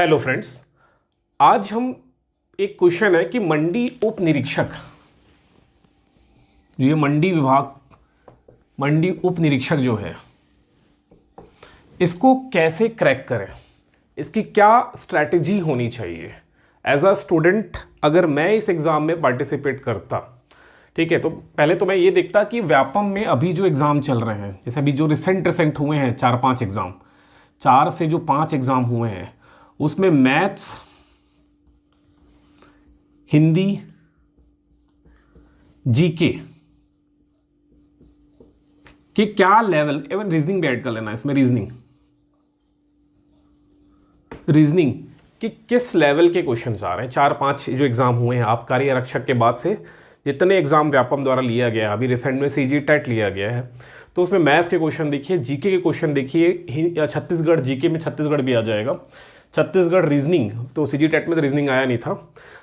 Hello friends, आज हम एक क्वेश्चन है कि मंडी उप निरीक्षक, ये मंडी विभाग मंडी उप निरीक्षक जो है इसको कैसे क्रैक करें, इसकी क्या स्ट्रैटेजी होनी चाहिए। एज अ स्टूडेंट अगर मैं इस एग्ज़ाम में पार्टिसिपेट करता, ठीक है, तो पहले तो मैं ये देखता कि व्यापम में अभी जो एग्ज़ाम चल रहे हैं, जैसे अभी जो रिसेंट हुए हैं 4-5 एग्ज़ाम, 4 से जो 5 एग्ज़ाम हुए हैं उसमें मैथ्स, हिंदी, जीके के क्या लेवल, एवं रीजनिंग भी ऐड कर लेना इसमें, रीजनिंग कि किस लेवल के क्वेश्चंस आ रहे हैं। 4-5 जो एग्ज़ाम हुए हैं आबकारी आरक्षक के बाद से जितने एग्ज़ाम व्यापम द्वारा लिया गया है, अभी रिसेंट में सीजी टेट लिया गया है, तो उसमें मैथ्स के क्वेश्चन देखिए, जीके के क्वेश्चन देखिए, छत्तीसगढ़ जीके में छत्तीसगढ़ भी आ जाएगा, छत्तीसगढ़ रीजनिंग, तो सीजी टेट में तो रीजनिंग आया नहीं था,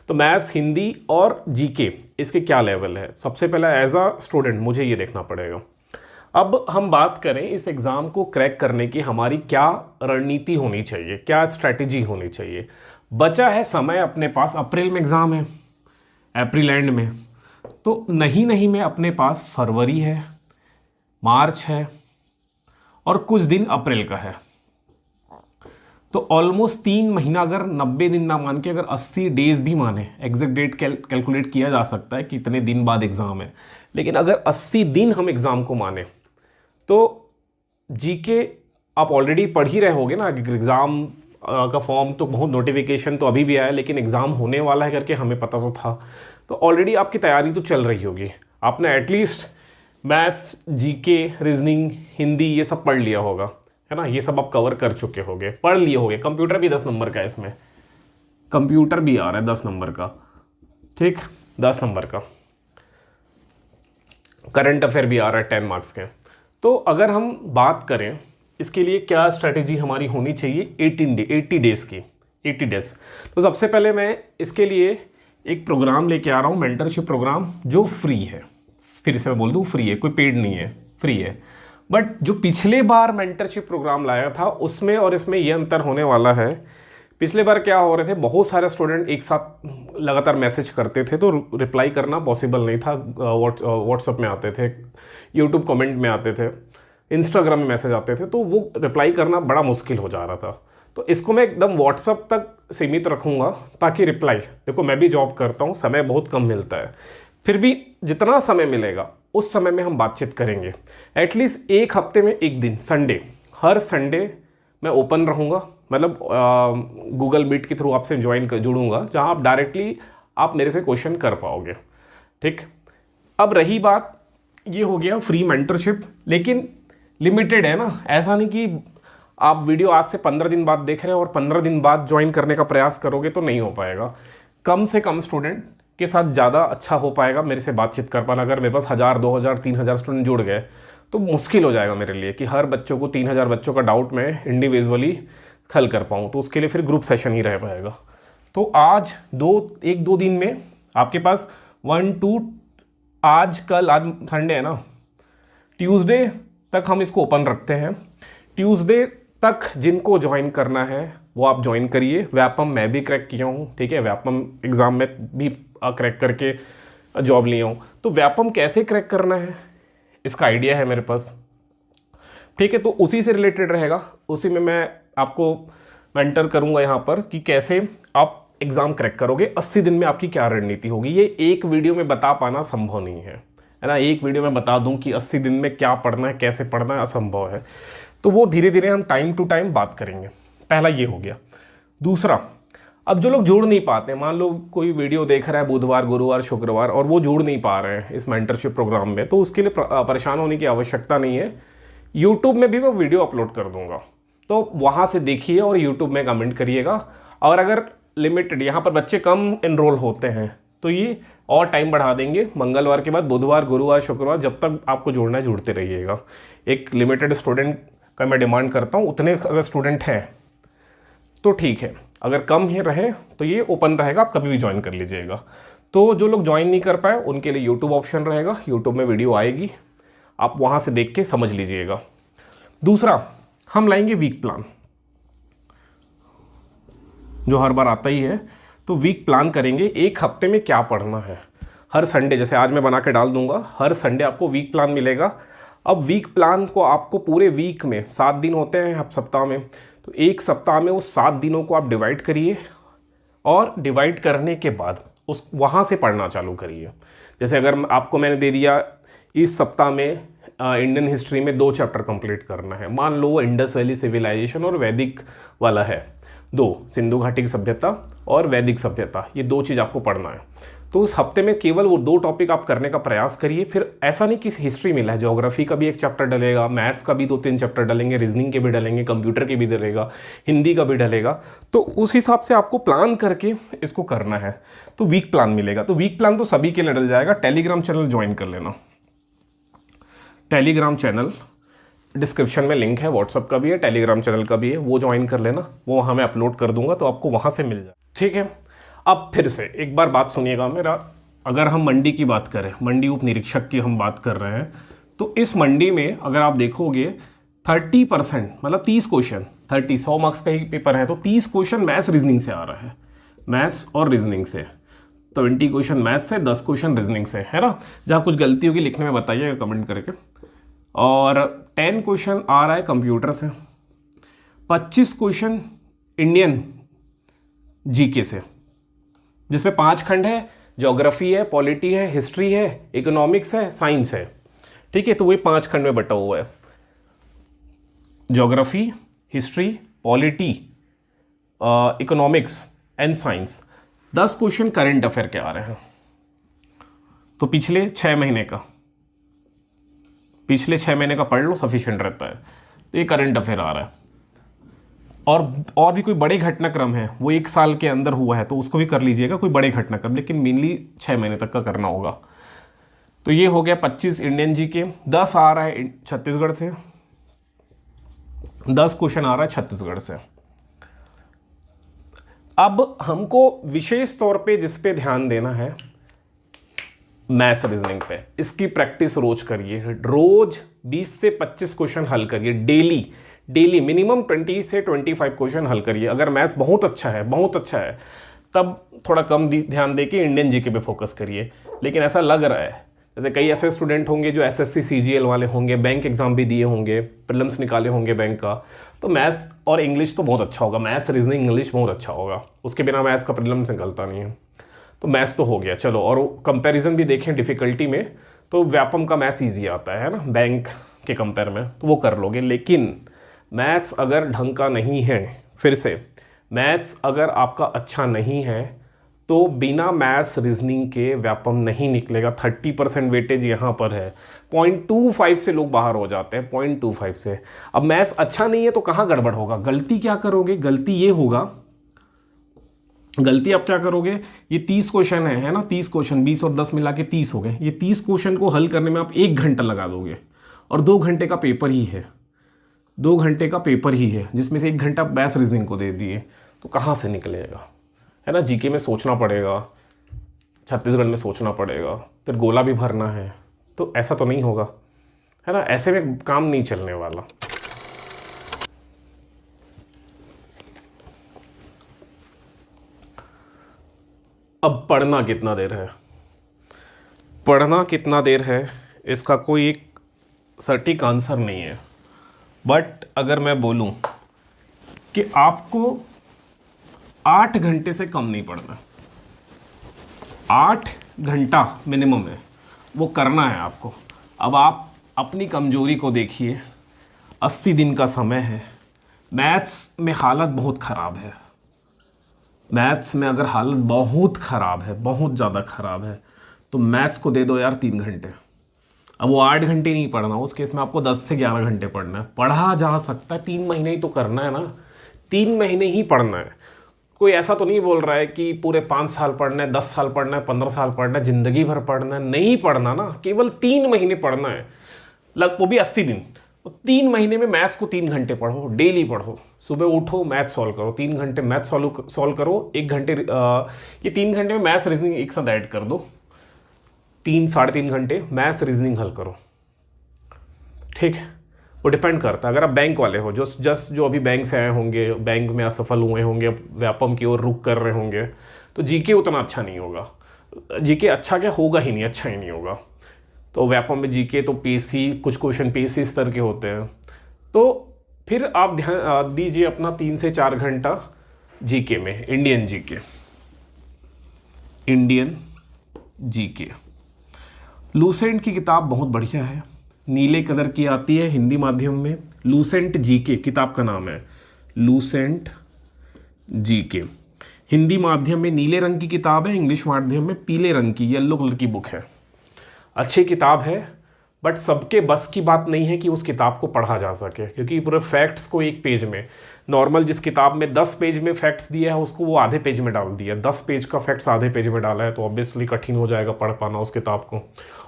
तो मैथ्स, हिंदी और जीके इसके क्या लेवल है, सबसे पहला एज अ स्टूडेंट मुझे ये देखना पड़ेगा। अब हम बात करें इस एग्ज़ाम को क्रैक करने की हमारी क्या रणनीति होनी चाहिए, क्या स्ट्रैटेजी होनी चाहिए। बचा है समय अपने पास, अप्रैल में एग्ज़ाम है, अप्रैल एंड में, तो नहीं में अपने पास फरवरी है, मार्च है और कुछ दिन अप्रैल का है, तो ऑलमोस्ट 3 महीना, अगर 90 दिन ना मान के अगर 80 डेज भी माने, एग्जैक्ट डेट कैलकुलेट किया जा सकता है कि इतने दिन बाद एग्ज़ाम है, लेकिन अगर 80 दिन हम एग्ज़ाम को माने तो जीके आप ऑलरेडी पढ़ ही रहे होगे ना। एग्ज़ाम का फॉर्म तो बहुत, नोटिफिकेशन तो अभी भी आया, लेकिन एग्ज़ाम होने वाला है करके हमें पता तो था, तो ऑलरेडी आपकी तैयारी तो चल रही होगी, आपने at least maths, GK, reasoning, Hindi ये सब पढ़ लिया होगा, है ना, ये सब आप कवर कर चुके होगे, पढ़ लिए होगे। कंप्यूटर भी 10 नंबर का है, इसमें कंप्यूटर भी आ रहा है 10 नंबर का, ठीक, 10 नंबर का। करंट अफेयर भी आ रहा है 10 मार्क्स के। तो अगर हम बात करें इसके लिए क्या स्ट्रैटेजी हमारी होनी चाहिए 80 डेज़ की, 80 डेज़, तो सबसे पहले मैं इसके लिए एक प्रोग्राम लेके आ रहा हूँ, मेंटरशिप प्रोग्राम, जो फ्री है। फिर से मैं बोल दूँ, फ्री है, कोई पेड नहीं है, फ्री है। बट जो पिछले बार मेंटरशिप प्रोग्राम लाया था उसमें और इसमें ये अंतर होने वाला है। पिछले बार क्या हो रहे थे, बहुत सारे स्टूडेंट एक साथ लगातार मैसेज करते थे तो रिप्लाई करना पॉसिबल नहीं था। व्हाट्सएप में आते थे, यूट्यूब कमेंट में आते थे, इंस्टाग्राम में मैसेज आते थे, तो वो रिप्लाई करना बड़ा मुश्किल हो जा रहा था। तो इसको मैं एकदम व्हाट्सएप तक सीमित रखूँगा ताकि रिप्लाई, देखो मैं भी जॉब करता हूँ, समय बहुत कम मिलता है, फिर भी जितना समय मिलेगा उस समय में हम बातचीत करेंगे। एटलीस्ट एक हफ्ते में एक दिन, संडे, हर संडे मैं ओपन रहूँगा, मतलब गूगल मीट के थ्रू आपसे जुड़ूंगा, जहाँ आप डायरेक्टली आप मेरे से क्वेश्चन कर पाओगे, ठीक। अब रही बात, ये हो गया फ्री मेंटरशिप, लेकिन लिमिटेड है ना, ऐसा नहीं कि आप वीडियो आज से 15 दिन बाद देख रहे हो और 15 दिन बाद ज्वाइन करने का प्रयास करोगे तो नहीं हो पाएगा। कम से कम स्टूडेंट के साथ ज़्यादा अच्छा हो पाएगा मेरे से बातचीत कर पाना। अगर मेरे पास 1000, 2000, 3000 स्टूडेंट जुड़ गए तो मुश्किल हो जाएगा मेरे लिए कि हर बच्चों को 3000 बच्चों का डाउट मैं इंडिविजुअली हल कर पाऊँ, तो उसके लिए फिर ग्रुप सेशन ही रह पाएगा। तो आज 1-2 दिन में आपके पास 1-2, आज संडे है ना, ट्यूसडे तक हम इसको ओपन रखते हैं। ट्यूसडे तक जिनको ज्वाइन करना है वो आप ज्वाइन करिए। व्यापम मैं भी क्रैक किया हूँ, ठीक है, व्यापम एग्ज़ाम में भी क्रैक करके जॉब लिया हूँ, तो व्यापम कैसे क्रैक करना है इसका आइडिया है मेरे पास, ठीक है। तो उसी से रिलेटेड रहेगा, उसी में मैं आपको मेंटर करूंगा यहाँ पर कि कैसे आप एग्ज़ाम क्रैक करोगे, 80 दिन में आपकी क्या रणनीति होगी। ये एक वीडियो में बता पाना संभव नहीं है ना, एक वीडियो में बता दूं कि 80 दिन में क्या पढ़ना है, कैसे पढ़ना है, असंभव है। तो वो धीरे धीरे हम टाइम टू टाइम बात करेंगे। पहला ये हो गया। दूसरा, अब जो लोग जुड़ नहीं पाते, मान लो कोई वीडियो देख रहा है बुधवार, गुरुवार, शुक्रवार, और वो जुड़ नहीं पा रहे हैं इस मेंटरशिप प्रोग्राम में, तो उसके लिए परेशान होने की आवश्यकता नहीं है। यूट्यूब में भी मैं वीडियो अपलोड कर दूंगा, तो वहाँ से देखिए और यूट्यूब में कमेंट करिएगा। और अगर लिमिटेड यहाँ पर बच्चे कम एनरोल होते हैं तो ये और टाइम बढ़ा देंगे, मंगलवार के बाद बुधवार, गुरुवार, शुक्रवार, जब तक आपको जुड़ना है जुड़ते रहिएगा। एक लिमिटेड स्टूडेंट का मैं डिमांड करता हूँ, उतने अगर स्टूडेंट हैं तो ठीक है, अगर कम ही रहे तो ये ओपन रहेगा, आप कभी भी ज्वाइन कर लीजिएगा। तो जो लोग ज्वाइन नहीं कर पाए उनके लिए यूट्यूब ऑप्शन रहेगा, यूट्यूब में वीडियो आएगी, आप वहाँ से देख के समझ लीजिएगा। दूसरा, हम लाएंगे वीक प्लान। जो हर बार आता ही है। तो वीक प्लान करेंगे, एक हफ्ते में क्या पढ़ना है। हर संडे, जैसे आज मैं बना के डाल दूंगा, हर संडे आपको वीक प्लान मिलेगा। अब वीक प्लान को आपको पूरे वीक में 7 दिन होते हैं अब सप्ताह में, तो एक सप्ताह में उस 7 दिनों को आप डिवाइड करिए और डिवाइड करने के बाद उस वहाँ से पढ़ना चालू करिए। जैसे अगर आपको मैंने दे दिया इस सप्ताह में इंडियन हिस्ट्री में 2 चैप्टर कंप्लीट करना है, मान लो वो इंडस वैली सिविलाइजेशन और वैदिक वाला है, 2 सिंधु घाटी की सभ्यता और वैदिक सभ्यता, ये 2 चीज़ आपको पढ़ना है। तो उस हफ्ते में केवल वो 2 टॉपिक आप करने का प्रयास करिए। फिर ऐसा नहीं कि हिस्ट्री मिला है, ज्योग्राफी का भी 1 चैप्टर डलेगा, मैथ्स का भी 2-3 चैप्टर डलेंगे, रीजनिंग के भी डलेंगे, कंप्यूटर के भी डलेगा, हिंदी का भी डलेगा। तो उस हिसाब से आपको प्लान करके इसको करना है, तो वीक प्लान मिलेगा। तो वीक प्लान तो सभी के लिए डल जाएगा। टेलीग्राम चैनल ज्वाइन कर लेना, टेलीग्राम चैनल डिस्क्रिप्शन में लिंक है, व्हाट्सअप का भी है, टेलीग्राम चैनल का भी है, वो ज्वाइन कर लेना, वो वहाँ मैं अपलोड कर दूंगा तो आपको वहाँ से मिल जाए, ठीक है। अब फिर से एक बार बात सुनिएगा मेरा, अगर हम मंडी की बात करें, मंडी उप निरीक्षक की हम बात कर रहे हैं, तो इस मंडी में अगर आप देखोगे 30% मतलब 30 क्वेश्चन, 100 मार्क्स का ही पेपर है, तो 30 क्वेश्चन मैथ्स रीजनिंग से आ रहा है, मैथ्स और रीजनिंग से, 20 क्वेश्चन मैथ्स से, 10 क्वेश्चन रीजनिंग से, है ना। जहाँ कुछ गलती होगी लिखने में बताइएगा कमेंट करके। और 10 क्वेश्चन आ रहा है कंप्यूटर से, 25 क्वेश्चन इंडियन जीके से, जिसमें 5 खंड है, ज्योग्राफी है, पॉलिटी है, हिस्ट्री है, इकोनॉमिक्स है, साइंस है, ठीक है। तो वही 5 खंड में बटा हुआ है, geography, history, polity, economics and science. 10 question current affair के आ रहे हैं, तो पिछले 6 महीने का, पिछले 6 महीने का पढ़ लो, सफिशिएंट रहता है। तो ये करंट अफेयर आ रहा है, और भी कोई बड़े घटनाक्रम है वो 1 साल के अंदर हुआ है तो उसको भी कर लीजिएगा, कोई बड़े घटनाक्रम, लेकिन मेनली 6 महीने तक का करना होगा। तो ये हो गया 25 इंडियन जी के। 10 आ रहा है छत्तीसगढ़ से, 10 क्वेश्चन आ रहा है छत्तीसगढ़ से। अब हमको विशेष तौर पे जिस पे ध्यान देना है, मैथ्स रीजनिंग पे, इसकी प्रैक्टिस रोज करिए, रोज 20 से 25 क्वेश्चन हल करिए, डेली मिनिमम 20 से 25 क्वेश्चन हल करिए। अगर मैथ्स बहुत अच्छा है तब थोड़ा कम ध्यान देके इंडियन जीके पे फोकस करिए। लेकिन ऐसा लग रहा है जैसे कई ऐसे स्टूडेंट होंगे जो एसएससी सीजीएल वाले होंगे, बैंक एग्जाम भी दिए होंगे, प्रीलिम्स निकाले होंगे बैंक का, तो मैथ्स और इंग्लिश तो बहुत अच्छा होगा, मैथ्स रीजनिंग इंग्लिश बहुत अच्छा होगा, उसके बिना मैथ्स का प्रीलिम्स निकलता नहीं है। तो मैथ्स तो हो गया, चलो। और कंपैरिजन भी देखें डिफ़िकल्टी में, तो व्यापम का मैथ्स ईजी आता है ना बैंक के कंपेयर में, तो वो कर लोगे। लेकिन मैथ्स अगर ढंग का नहीं है, फिर से मैथ्स अगर आपका अच्छा नहीं है तो बिना मैथ्स रीजनिंग के व्यापम नहीं निकलेगा। 30% वेटेज यहाँ पर है, 0.25 से लोग बाहर हो जाते हैं, 0.25 से। अब मैथ्स अच्छा नहीं है तो कहाँ गड़बड़ होगा, गलती क्या करोगे, गलती ये होगा, गलती आप क्या करोगे, ये 30 क्वेश्चन है ना, 30 क्वेश्चन, 20 और 10 मिला के 30 हो गए। ये 30 क्वेश्चन को हल करने में आप 1 घंटा लगा दोगे, और 2 घंटे का पेपर ही है, 2 घंटे का पेपर ही है, जिसमें से 1 घंटा मैथ्स रीजनिंग को दे दिए, तो कहाँ से निकलेगा, है ना। जीके में सोचना पड़ेगा, छत्तीसगढ़ में सोचना पड़ेगा, फिर गोला भी भरना है, तो ऐसा तो नहीं होगा, है ना। ऐसे में काम नहीं चलने वाला। अब पढ़ना कितना देर है, पढ़ना कितना देर है, इसका कोई एक सटीक आंसर नहीं है। बट अगर मैं बोलूं कि आपको 8 घंटे से कम नहीं पढ़ना, 8 घंटा मिनिमम है, वो करना है आपको। अब आप अपनी कमजोरी को देखिए, 80 दिन का समय है, मैथ्स में हालत बहुत ख़राब है, मैथ्स में अगर हालत बहुत ख़राब है, बहुत ज़्यादा ख़राब है, तो मैथ्स को दे दो यार 3 घंटे। अब वो 8 घंटे नहीं पढ़ना, उस केस में आपको 10 से 11 घंटे पढ़ना है। पढ़ा जा सकता है, 3 महीने ही तो करना है ना, 3 महीने ही पढ़ना है। कोई ऐसा तो नहीं बोल रहा है कि पूरे 5 साल पढ़ना है, 10 साल पढ़ना है, 15 साल पढ़ना है, ज़िंदगी भर पढ़ना है, नहीं पढ़ना ना, केवल 3 महीने पढ़ना है, वो भी 80 दिन। तो 3 महीने में मैथ्स को 3 घंटे पढ़ो, डेली पढ़ो, सुबह उठो मैथ सॉल्व करो, 3 घंटे मैथ सॉल्व करो, 1 घंटे ये 3 घंटे में मैथ्स रीजनिंग एक साथ ऐड कर दो, 3 साढ़े 3 घंटे मैथ्स रीजनिंग हल करो, ठीक है। वो डिपेंड करता है। अगर आप बैंक वाले हो, जो अभी बैंक से आए होंगे, बैंक में असफल हुए होंगे, व्यापम की ओर रुख कर रहे होंगे, तो जीके उतना अच्छा नहीं होगा। जीके अच्छा क्या होगा ही नहीं, अच्छा ही नहीं होगा। तो व्यापम में जीके तो पीएससी, कुछ क्वेश्चन पीएससी स्तर के होते हैं। तो फिर आप ध्यान दीजिए अपना 3 से 4 घंटा जीके में, इंडियन जीके। लूसेंट की किताब बहुत बढ़िया है, नीले कलर की आती है हिंदी माध्यम में। लूसेंट जीके किताब का नाम है, लूसेंट जीके। हिंदी माध्यम में नीले रंग की किताब है, इंग्लिश माध्यम में पीले रंग की, येलो कलर की बुक है। अच्छी किताब है, बट सबके बस की बात नहीं है कि उस किताब को पढ़ा जा सके, क्योंकि पूरे फैक्ट्स को एक पेज में, नॉर्मल जिस किताब में 10 पेज में फैक्ट्स दिया है उसको वो आधे पेज में डाल दिया। 10 पेज का फैक्ट्स आधे पेज में डाला है, तो ऑब्वियसली कठिन हो जाएगा पढ़ पाना उस किताब को।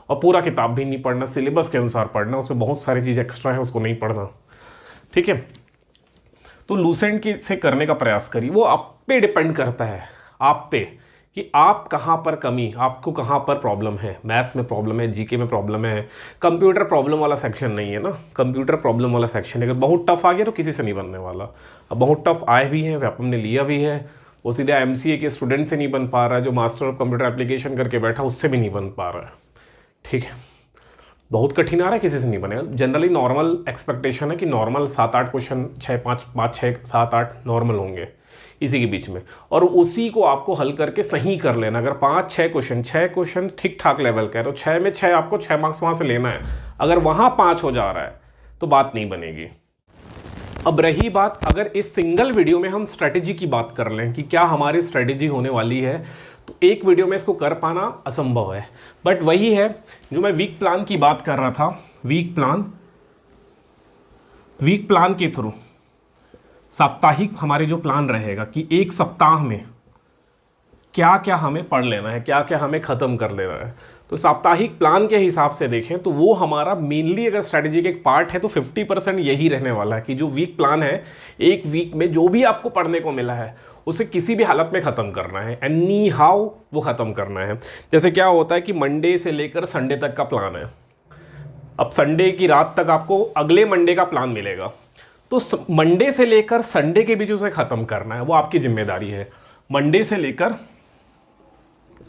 और पूरा किताब भी नहीं पढ़ना, सिलेबस के अनुसार पढ़ना, उसमें बहुत सारी चीज़ एक्स्ट्रा है, उसको नहीं पढ़ना। ठीक है, तो लूसेंट की से करने का प्रयास करिए। वो आप पे डिपेंड करता है, आप पे, कि आप कहाँ पर कमी, आपको कहाँ पर प्रॉब्लम है। मैथ्स में प्रॉब्लम है, जीके में प्रॉब्लम है, कंप्यूटर प्रॉब्लम वाला सेक्शन नहीं है ना। कंप्यूटर प्रॉब्लम वाला सेक्शन अगर बहुत टफ आ गया तो किसी से नहीं बनने वाला। अब बहुत टफ आए भी हैं, व्यापम ने लिया भी है, वो सीधे एमसीए के स्टूडेंट से नहीं बन पा रहा है, जो मास्टर ऑफ कंप्यूटर एप्लीकेशन करके बैठा उससे भी नहीं बन पा रहा है। ठीक है, बहुत कठिन आ रहा है, किसी से नहीं बनेगा। जनरली नॉर्मल एक्सपेक्टेशन है कि नॉर्मल 7-8 क्वेश्चन, 5-6-7-8 नॉर्मल होंगे इसी के बीच में, और उसी को आपको हल करके सही कर लेना। अगर 5-6 क्वेश्चन ठीक ठाक लेवल का है तो 6 में 6 आपको 6 मार्क्स वहाँ से लेना है। अगर वहाँ 5 हो जा रहा है तो बात नहीं बनेगी। अब रही बात, अगर इस सिंगल वीडियो में हम स्ट्रेटेजी की बात कर लें कि क्या हमारी स्ट्रेटेजी होने वाली है, तो एक वीडियो में इसको कर पाना असंभव है। बट वही है जो मैं वीक प्लान की बात कर रहा था, वीक प्लान के थ्रू साप्ताहिक हमारे जो प्लान रहेगा कि एक सप्ताह में क्या क्या हमें पढ़ लेना है, क्या क्या हमें ख़त्म कर लेना है। तो साप्ताहिक प्लान के हिसाब से देखें तो वो हमारा मेनली, अगर स्ट्रैटेजी का एक पार्ट है तो 50% यही रहने वाला है कि जो वीक प्लान है, एक वीक में जो भी आपको पढ़ने को मिला है उसे किसी भी हालत में ख़त्म करना है, एनी हाउ वो ख़त्म करना है। जैसे क्या होता है कि मंडे से लेकर संडे तक का प्लान है, अब संडे की रात तक आपको अगले मंडे का प्लान मिलेगा, तो मंडे से लेकर संडे के बीच उसे ख़त्म करना है, वो आपकी जिम्मेदारी है। मंडे से लेकर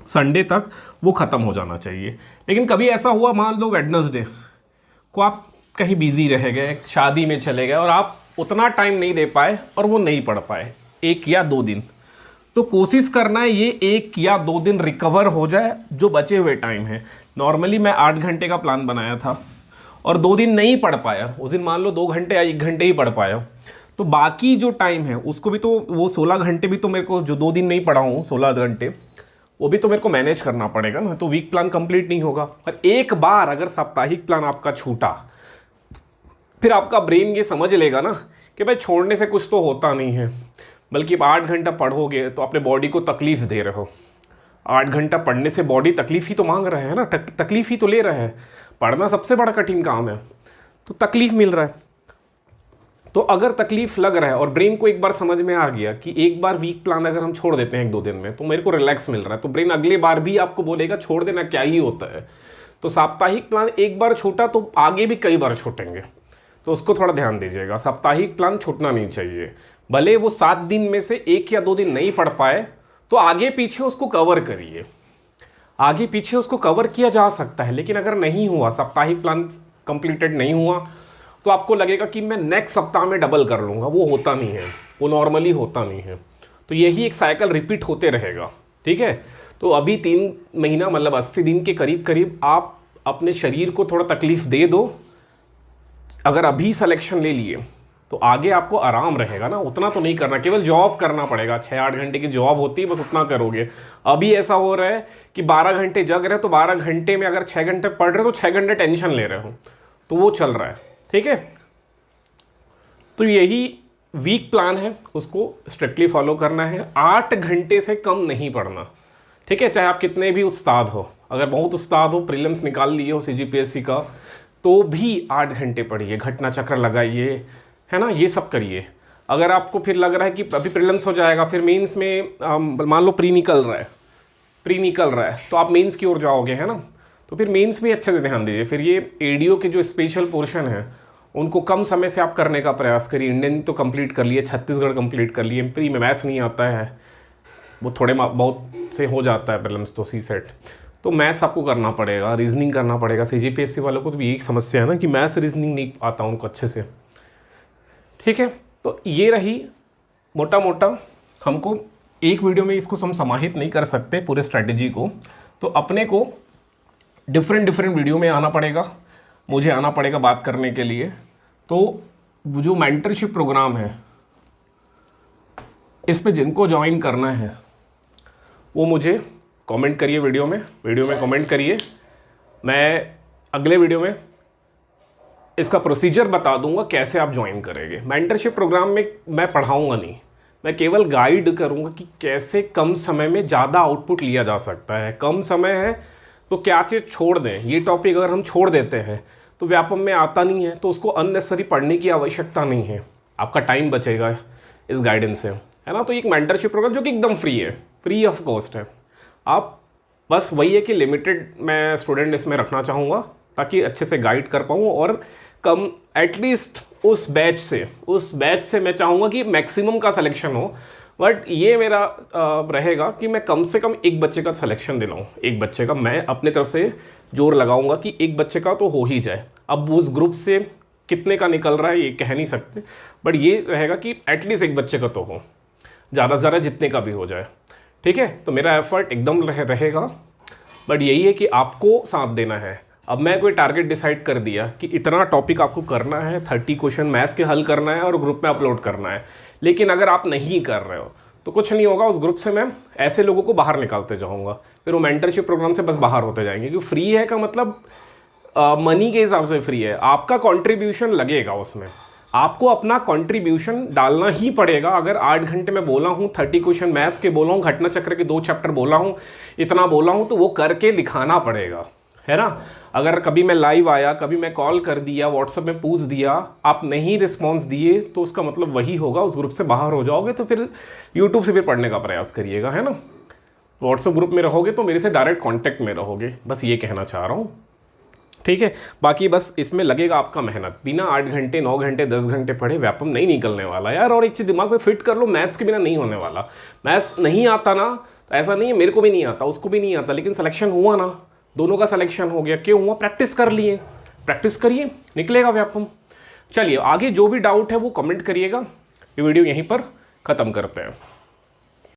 संडे तक वो ख़त्म हो जाना चाहिए। लेकिन कभी ऐसा हुआ, मान लो वेडनेसडे को आप कहीं बिजी रह गए, शादी में चले गए और आप उतना टाइम नहीं दे पाए और वो नहीं पढ़ पाए 1 या 2 दिन, तो कोशिश करना है ये 1 या 2 दिन रिकवर हो जाए जो बचे हुए टाइम है। नॉर्मली मैं 8 घंटे का प्लान बनाया था और 2 दिन नहीं पढ़ पाया, उस दिन मान लो 2 घंटे या 1 घंटे ही पढ़ पाया, तो बाकी जो टाइम है उसको भी तो, वो 16 घंटे भी तो मेरे को, जो 2 दिन नहीं पढ़ा हूँ 16 घंटे, वो भी तो मेरे को मैनेज करना पड़ेगा ना। तो वीक प्लान कंप्लीट नहीं होगा। और एक बार अगर साप्ताहिक प्लान आपका छूटा, फिर आपका ब्रेन ये समझ लेगा ना कि भाई छोड़ने से कुछ तो होता नहीं है, बल्कि 8 घंटा पढ़ोगे तो अपने बॉडी को तकलीफ दे रहे हो। 8 घंटा पढ़ने से बॉडी तकलीफ ही तो मांग रहा है ना, तकलीफ ही तो ले रहा है। पढ़ना सबसे बड़ा कठिन काम है, तो तकलीफ मिल रहा है। तो अगर तकलीफ लग रहा है और ब्रेन को एक बार समझ में आ गया कि एक बार वीक प्लान अगर हम छोड़ देते हैं 1-2 दिन में तो मेरे को रिलैक्स मिल रहा है, तो ब्रेन अगले बार भी आपको बोलेगा छोड़ देना, क्या ही होता है। तो साप्ताहिक प्लान एक बार छूटा तो आगे भी कई बार छूटेंगे, तो उसको थोड़ा ध्यान दीजिएगा। साप्ताहिक प्लान छूटना नहीं चाहिए, भले वो 7 दिन में से 1 या 2 दिन नहीं पढ़ पाए तो आगे पीछे उसको कवर करिए, आगे पीछे उसको कवर किया जा सकता है। लेकिन अगर नहीं हुआ, साप्ताहिक प्लान कंप्लीटेड नहीं हुआ, तो आपको लगेगा कि मैं नेक्स्ट सप्ताह में डबल कर लूँगा, वो होता नहीं है, वो नॉर्मली होता नहीं है। तो यही एक साइकिल रिपीट होते रहेगा। ठीक है, तो अभी 3 महीना मतलब 80 दिन के करीब करीब आप अपने शरीर को थोड़ा तकलीफ दे दो। अगर अभी सिलेक्शन ले लिए तो आगे आपको आराम रहेगा ना, उतना तो नहीं करना, केवल जॉब करना पड़ेगा। 6-8 घंटे की जॉब होती है, बस उतना करोगे। अभी ऐसा हो रहा है कि 12 घंटे जग रहे हो, तो 12 घंटे में अगर 6 घंटे पढ़ रहे हो तो 6 घंटे टेंशन ले रहे हो, तो वो चल रहा है। ठीक है, तो यही वीक प्लान है, उसको स्ट्रिक्टली फॉलो करना है। 8 घंटे से कम नहीं पढ़ना। ठीक है, चाहे आप कितने भी उस्ताद हो, अगर बहुत उस्ताद हो, प्रीलिम्स निकाल लिए हो CGPSC का, तो भी 8 घंटे पढ़िए, घटना चक्र लगाइए, है ना, ये सब करिए। अगर आपको फिर लग रहा है कि अभी प्रीलिम्स हो जाएगा, फिर मेंस में मान लो प्री निकल रहा है, तो आप मेंस की ओर जाओगे, है ना, तो फिर मेंस में अच्छे से ध्यान दीजिए। फिर ये एडीओ के जो स्पेशल पोर्शन है उनको कम समय से आप करने का प्रयास करिए। इंडियन तो कंप्लीट कर लिए, छत्तीसगढ़ कंप्लीट कर लिए, प्री में मैथ्स नहीं आता है, वो थोड़े बहुत से हो जाता है प्रीलिम्स तो सी सेट, तो मैथ्स आपको करना पड़ेगा, रीजनिंग करना पड़ेगा। CGPSC वालों को तो यही समस्या है ना कि मैथ्स रीजनिंग नहीं आता उनको अच्छे से। ठीक है, तो ये रही मोटा मोटा, हमको एक वीडियो में इसको हम समाहित नहीं कर सकते पूरे स्ट्रैटेजी को, तो अपने को डिफरेंट वीडियो में आना पड़ेगा, मुझे आना पड़ेगा बात करने के लिए। तो जो मेंटरशिप प्रोग्राम है इस पे जिनको ज्वाइन करना है वो मुझे कमेंट करिए, वीडियो में कमेंट करिए। मैं अगले वीडियो में इसका प्रोसीजर बता दूंगा कैसे आप ज्वाइन करेंगे। मेंटरशिप प्रोग्राम में मैं पढ़ाऊंगा नहीं, मैं केवल गाइड करूंगा कि कैसे कम समय में ज़्यादा आउटपुट लिया जा सकता है। कम समय है तो क्या चीज़ छोड़ दें, ये टॉपिक अगर हम छोड़ देते हैं तो व्यापम में आता नहीं है, तो उसको अननेसेसरी पढ़ने की आवश्यकता नहीं है, आपका टाइम बचेगा इस गाइडेंस से, है ना। तो एक मेंटरशिप प्रोग्राम जो कि एकदम फ्री है, फ्री ऑफ कॉस्ट है। आप बस वही है कि लिमिटेड मैं स्टूडेंट इसमें रखना चाहूँगा ताकि अच्छे से गाइड कर पाऊँ, और कम एटलीस्ट उस बैच से मैं चाहूँगा कि मैक्सिमम का सिलेक्शन हो। बट ये मेरा रहेगा कि मैं कम से कम एक बच्चे का सिलेक्शन दिलाऊँ, एक बच्चे का मैं अपने तरफ से जोर लगाऊंगा कि एक बच्चे का तो हो ही जाए। अब उस ग्रुप से कितने का निकल रहा है ये कह नहीं सकते, बट ये रहेगा कि एटलीस्ट एक बच्चे का तो हो, ज़्यादा से ज़्यादा जितने का भी हो जाए। ठीक है, तो मेरा एफर्ट एकदम रहेगा, बट यही है कि आपको साथ देना है। अब मैं कोई टारगेट डिसाइड कर दिया कि इतना टॉपिक आपको करना है, 30 क्वेश्चन मैथ्स के हल करना है और ग्रुप में अपलोड करना है, लेकिन अगर आप नहीं कर रहे हो तो कुछ नहीं होगा। उस ग्रुप से मैं ऐसे लोगों को बाहर निकालते जाऊँगा, फिर वो मेंटरशिप प्रोग्राम से बस बाहर होते जाएंगे। क्योंकि फ्री है का मतलब मनी के हिसाब से फ्री है, आपका कंट्रीब्यूशन लगेगा उसमें, आपको अपना कंट्रीब्यूशन डालना ही पड़ेगा। अगर 8 घंटे में बोला हूँ, 30 क्वेश्चन मैथ्स के बोला हूँ, घटना चक्र के 2 चैप्टर बोला हूँ, इतना बोला हूँ, तो वो करके लिखाना पड़ेगा, है ना। अगर कभी मैं लाइव आया, कभी मैं कॉल कर दिया, व्हाट्सएप में पूछ दिया, आप नहीं रिस्पॉन्स दिए, तो उसका मतलब वही होगा उस ग्रुप से बाहर हो जाओगे। तो फिर यूट्यूब से भी पढ़ने का प्रयास करिएगा, है ना। व्हाट्सएप ग्रुप में रहोगे तो मेरे से डायरेक्ट कांटेक्ट में रहोगे, बस ये कहना चाह रहा हूँ। ठीक है, बाकी बस इसमें लगेगा आपका मेहनत। बिना 8 घंटे 9 घंटे 10 घंटे पढ़े व्यापम नहीं निकलने वाला यार। और एक चीज़ दिमाग में फिट कर लो, मैथ्स के बिना नहीं होने वाला। मैथ्स नहीं आता ना, तो ऐसा नहीं है मेरे को भी नहीं आता, उसको भी नहीं आता, लेकिन सिलेक्शन हुआ ना, दोनों का सिलेक्शन हो गया। क्यों हुआ? प्रैक्टिस कर लिए, प्रैक्टिस करिए, निकलेगा व्यापम। चलिए आगे जो भी डाउट है वो कमेंट करिएगा। ये वीडियो यहीं पर ख़त्म करते हैं।